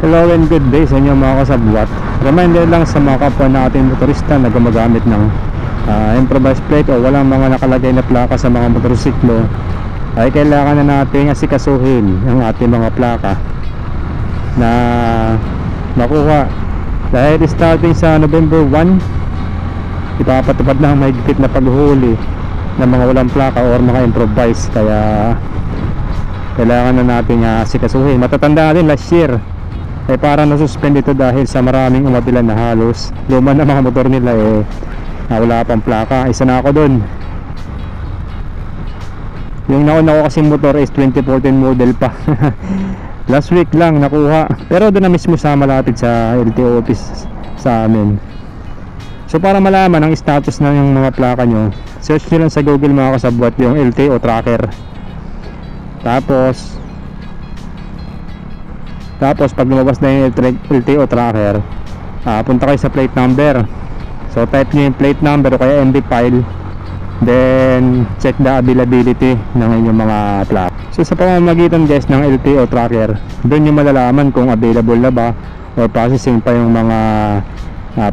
Hello and good day sa inyo mga kasabwat. Reminder lang sa mga kapwa natin motorista na gumagamit ng improvised plate o walang mga nakalagay na plaka sa mga motorsiklo, ay kailangan na natin asikasuhin ang ating mga plaka na makuha. Dahil starting sa November 1, ipapatupad na ang mahigpit na paghuli ng mga walang plaka o mga improvised. Kaya kailangan na natin asikasuhin. Matatanda natin last year ay parang nasuspend ito dahil sa maraming umabilan na halos luma na mga motor nila wala pang plaka. Isa na ako dun. Yung nauna ko kasing motor is 2014 model pa. Last week lang nakuha, pero doon na mismo sa malapit sa LTO office sa amin. So para malaman ang status na yung mga plaka nyo, search nyo lang sa Google mga kasabwat yung LTO tracker. Tapos pag lumabas na yung LTO tracker, punta kayo sa plate number. So type nyo yung plate number o kaya MB file, then check the availability ng inyong mga plaka. So sa pamamagitan guys ng LTO tracker, doon nyo malalaman kung available na ba or processing pa yung mga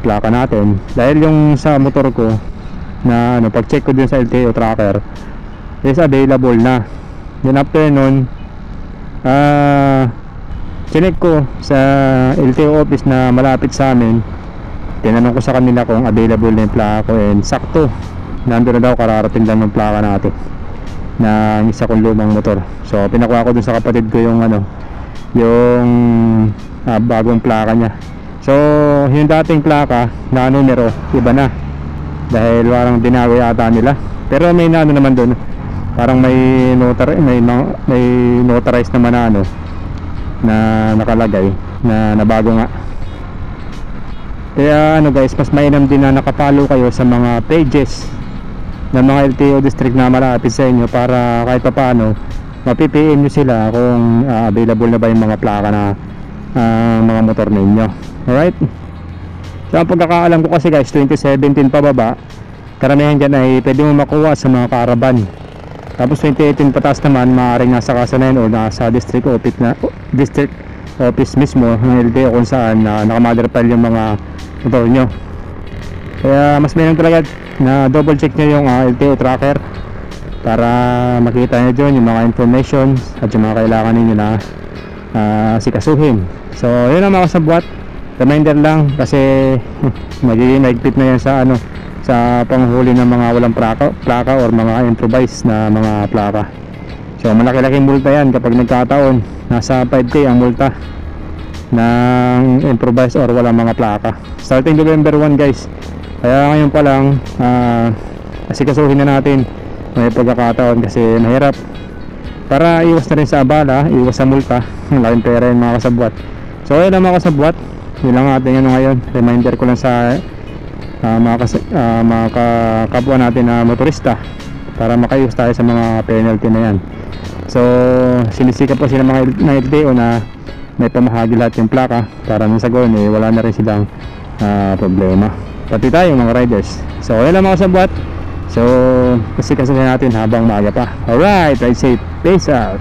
plaka natin. Dahil yung sa motor ko na pag check ko din sa LTO tracker is available na. Then after nun, chinek ko sa LTO office na malapit sa amin. Tinanong ko sa kanila kung available na yung plaka ko, and sakto nandun na daw, kararating lang ng plaka natin na isa kong lumang motor. So pinakuha ko dun sa kapatid ko yung bagong plaka niya. So yung dating plaka na numero iba na dahil parang dinawi ata nila, pero may naman dun, parang may notarized naman na nakalagay na bago nga. Kaya guys, mas mainam din na nakapalo kayo sa mga pages ng mga LTO district na malapit sa inyo para kahit pa paano mapipm nyo sila kung available na ba yung mga plaka na mga motor ninyo. Alright, so ang pagkakaalam ko kasi guys, 2017 pababa karamihan dyan ay pwede mo makuha sa mga caravan. Tapos 2018 pataas naman maaaring nasa kasanayan o nasa district office mismo ng LTO kung saan nakamother file yung mga motor nyo. Kaya mas mainam talaga na double check nyo yung LTO tracker para makita nyo dyan yung mga information at yung mga kailangan ninyo na sikasuhin. So yun ang mga kasabwat, reminder lang kasi magiging mahigpit na yan sa panghuli ng mga walang plaka or mga improvised na mga plaka. So malaki-laking multa yan kapag nagkataon, nasa 5K ang multa ng improvised or walang mga plaka starting November 1 guys. Kaya ngayon pa lang asikasuhin na natin may pagkakataon kasi mahirap, para iwas na rin sa abala, iwas sa multa. Ang laking pera yun mga kasabwat. So ayun lang mga kasabwat, yun lang ating ngayon. Reminder ko lang sa mga kapwa natin na motorista para makaiwas tayo sa mga penalty na yan. So sinisika po sila mga LTO na may pamahagi lahat yung plaka para nang sa gawin wala na rin silang problema, pati tayo mga riders. So ayun lang mga kasabwat, so kasi natin habang maaga pa. Alright, ride safe, peace out.